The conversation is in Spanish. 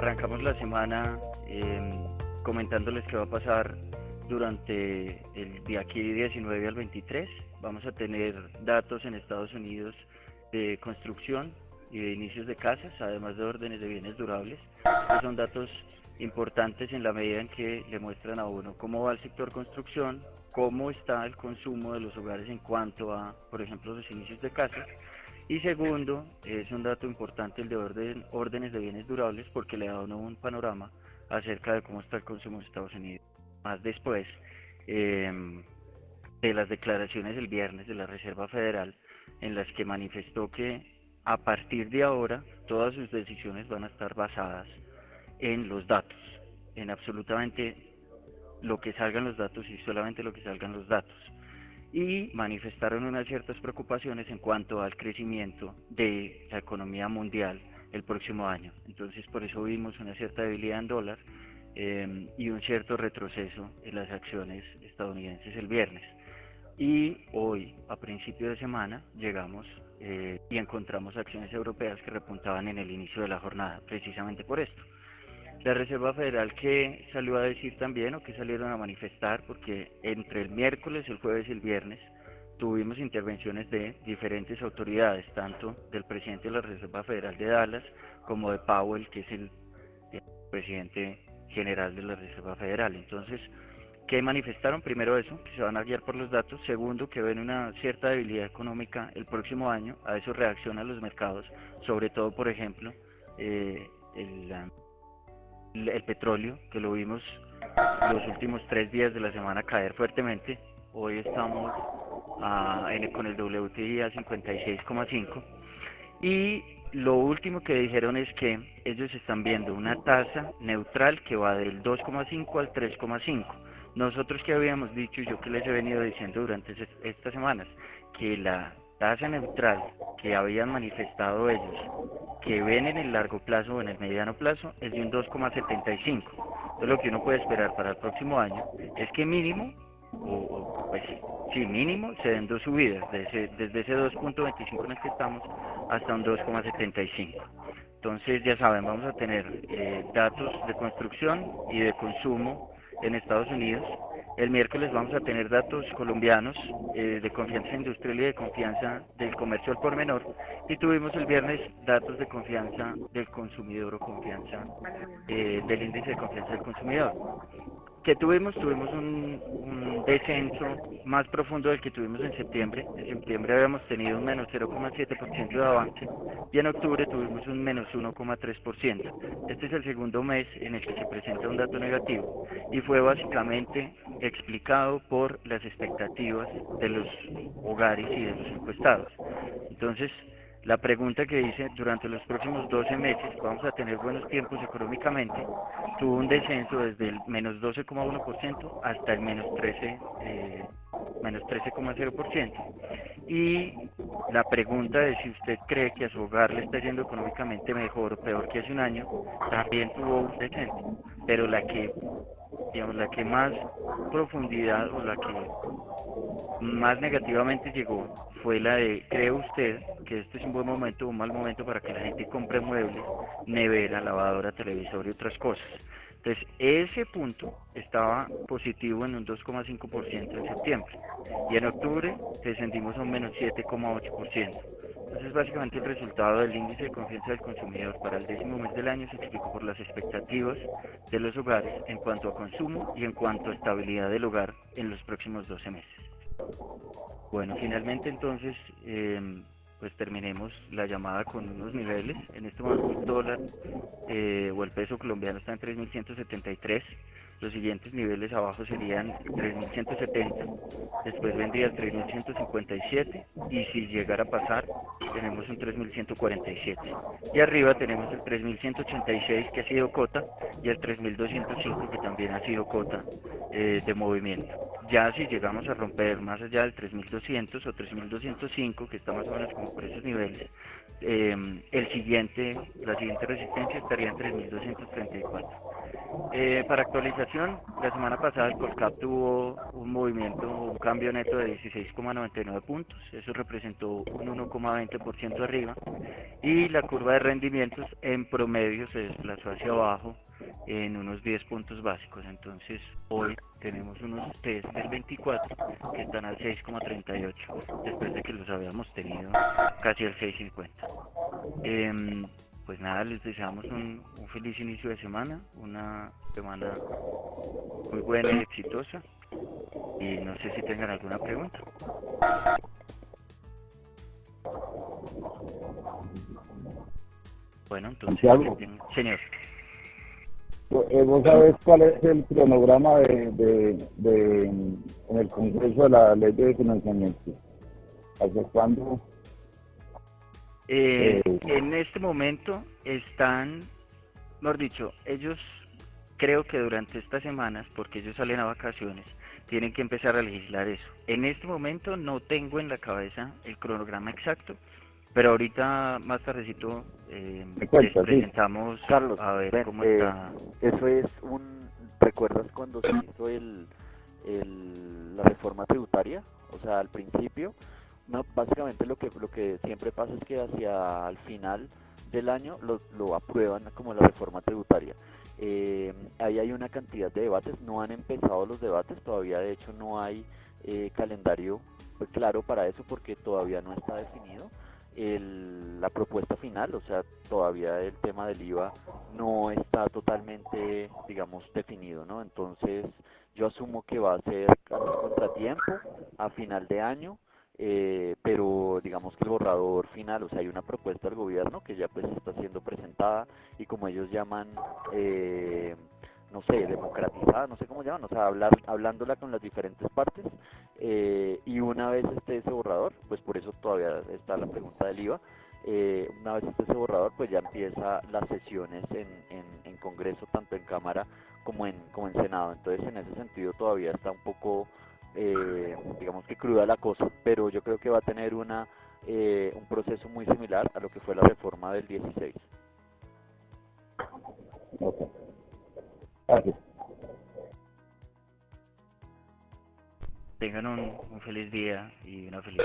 Arrancamos la semana comentándoles qué va a pasar durante el de aquí 19 al 23. Vamos a tener datos en Estados Unidos de construcción y de inicios de casas, además de órdenes de bienes durables. Estos son datos importantes en la medida en que le muestran a uno cómo va el sector construcción, cómo está el consumo de los hogares en cuanto a, por ejemplo, los inicios de casas. Y segundo, es un dato importante el de órdenes de bienes durables porque le da a uno un panorama acerca de cómo está el consumo en Estados Unidos. Más después de las declaraciones el viernes de la Reserva Federal, en las que manifestó que a partir de ahora todas sus decisiones van a estar basadas en los datos, en absolutamente lo que salgan los datos y solamente lo que salgan los datos. Y manifestaron unas ciertas preocupaciones en cuanto al crecimiento de la economía mundial el próximo año. Entonces por eso vimos una cierta debilidad en dólar y un cierto retroceso en las acciones estadounidenses el viernes. Y hoy, a principio de semana, llegamos y encontramos acciones europeas que repuntaban en el inicio de la jornada, precisamente por esto. La Reserva Federal que salió a decir también, o que salieron a manifestar, porque entre el miércoles, el jueves y el viernes tuvimos intervenciones de diferentes autoridades, tanto del presidente de la Reserva Federal de Dallas, como de Powell, que es el presidente general de la Reserva Federal. Entonces, ¿qué manifestaron? Primero eso, que se van a guiar por los datos. Segundo, que ven una cierta debilidad económica el próximo año. A eso reaccionan los mercados, sobre todo, por ejemplo, el petróleo, que lo vimos los últimos 3 días de la semana caer fuertemente. Hoy estamos con el WTI a 56,5. Y lo último que dijeron es que ellos están viendo una tasa neutral que va del 2,5 al 3,5. Nosotros que habíamos dicho, yo que les he venido diciendo durante estas semanas, que la tasa neutral que habían manifestado ellos, que ven en el largo plazo o en el mediano plazo, es de un 2,75. Entonces lo que uno puede esperar para el próximo año es que mínimo, pues sí, mínimo se den dos subidas, desde ese 2,25 en el que estamos hasta un 2,75. Entonces ya saben, vamos a tener datos de construcción y de consumo en Estados Unidos. El miércoles vamos a tener datos colombianos de confianza industrial y de confianza del comercio al por menor. Y tuvimos el viernes datos de confianza del consumidor o confianza del índice de confianza del consumidor. ¿Qué tuvimos? Tuvimos un descenso más profundo del que tuvimos en septiembre. En septiembre habíamos tenido un menos 0,7% de avance y en octubre tuvimos un menos 1,3%. Este es el segundo mes en el que se presenta un dato negativo y fue básicamente explicado por las expectativas de los hogares y de los encuestados. Entonces, la pregunta que dice, durante los próximos 12 meses vamos a tener buenos tiempos económicamente, tuvo un descenso desde el menos 12,1% hasta el menos 13,0%. Y la pregunta es si usted cree que a su hogar le está yendo económicamente mejor o peor que hace un año, también tuvo un descenso, pero la que más profundidad o la que más negativamente llegó fue la de, ¿cree usted que este es un buen momento o un mal momento para que la gente compre muebles, nevera, lavadora, televisor y otras cosas? Entonces, ese punto estaba positivo en un 2,5% en septiembre y en octubre descendimos a un menos 7,8%. Entonces, básicamente el resultado del índice de confianza del consumidor para el 10º mes del año se explicó por las expectativas de los hogares en cuanto a consumo y en cuanto a estabilidad del hogar en los próximos 12 meses. Bueno, finalmente entonces, pues terminemos la llamada con unos niveles. En este momento el dólar o el peso colombiano está en 3.173. Los siguientes niveles abajo serían 3.170, después vendría el 3.157 y si llegara a pasar tenemos un 3.147. Y arriba tenemos el 3.186 que ha sido cota y el 3.205 que también ha sido cota de movimiento. Ya si llegamos a romper más allá del 3.200 o 3.205, que está más o menos como por esos niveles, la siguiente resistencia estaría en 3.234. Para actualización, la semana pasada el Colcap tuvo un movimiento, un cambio neto de 16,99 puntos, eso representó un 1,20% arriba, y la curva de rendimientos en promedio se desplazó hacia abajo en unos 10 puntos básicos. Entonces hoy tenemos unos test del 24 que están al 6,38 después de que los habíamos tenido casi al 6,50. Pues nada, les deseamos un feliz inicio de semana, una semana muy buena y exitosa, y no sé si tengan alguna pregunta. Bueno, entonces, Santiago, señor. ¿vos sabés cuál es el cronograma en el Congreso de la Ley de Financiamiento? ¿Hasta cuándo? En este momento están, mejor dicho, ellos creo que durante estas semanas, porque ellos salen a vacaciones, tienen que empezar a legislar eso. En este momento no tengo en la cabeza el cronograma exacto, pero ahorita más tardecito Me les cuenta, sí. presentamos Carlos, a ver ven, cómo está. eso es ¿recuerdas cuando se hizo la reforma tributaria? O sea, al principio, no, básicamente lo que siempre pasa es que hacia el final del año lo aprueban como la reforma tributaria. Ahí hay una cantidad de debates, no han empezado los debates, todavía de hecho no hay calendario claro para eso porque todavía no está definido la propuesta final, o sea, todavía el tema del IVA no está totalmente, digamos, definido, ¿no? Entonces, yo asumo que va a ser a contratiempo a final de año, pero digamos que el borrador final, o sea, hay una propuesta del gobierno que ya pues está siendo presentada y como ellos llaman, no sé, democratizada, no sé cómo llaman, o sea, hablándola con las diferentes partes, y una vez esté ese borrador, pues por eso todavía está la pregunta del IVA, una vez esté ese borrador, pues ya empieza las sesiones en Congreso, tanto en Cámara como en Senado. Entonces, en ese sentido, todavía está un poco, digamos que cruda la cosa, pero yo creo que va a tener un proceso muy similar a lo que fue la reforma del 16. Ok, gracias. Tengan un feliz día y una feliz